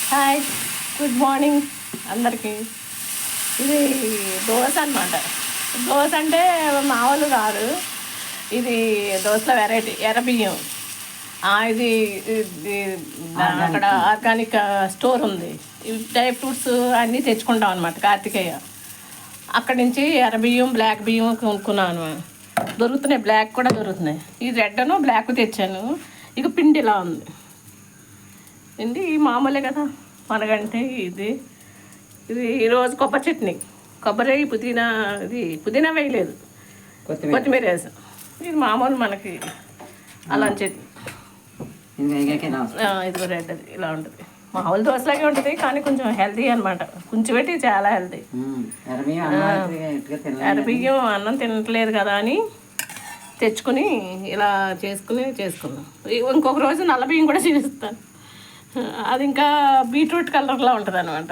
Hi, good morning అందరికీ. ఇది దోశ అనమాట. దోశ అంటే మామూలు కాదు, ఇది దోశలో వెరైటీ ఎర్ర బియ్యం. ఇది అక్కడ ఆర్గానిక్ స్టోర్ ఉంది. ఇవి డ్రై ఫ్రూట్స్ అన్నీ తెచ్చుకుంటాం అనమాట. కార్తికేయ అక్కడి నుంచి ఎర్ర బియ్యం, బ్లాక్ బియ్యం కొనుక్కున్నాను. దొరుకుతున్నాయి, బ్లాక్ కూడా దొరుకుతున్నాయి. ఈ రెడ్ను బ్లాక్ తెచ్చాను. ఇక పిండి ఇలా ఉంది. పిండి మామూలే కదా మనకంటే. ఇది ఈరోజు కొబ్బరి చట్నీ, కొబ్బరి పుదీనా, ఇది పుదీనా వేయలేదు, కొత్తిమీర వేసాం. ఇది మామూలు మనకి అల్లం చట్నీ. ఇది రెడ్, అది ఇలా ఉంటుంది. మామూలు దోశలాగే ఉంటుంది కానీ కొంచెం హెల్తీ అనమాట. కొంచెం పెట్టి చాలా హెల్తీ. ఎర్రబియ్యం అన్నం తినట్లేదు కదా అని తెచ్చుకుని ఇలా చేసుకున్నాం. ఇంకొక రోజు నల్ల బియ్యం కూడా చేస్తాను. అది ఇంకా బీట్రూట్ కలర్లో ఉంటుంది అనమాట.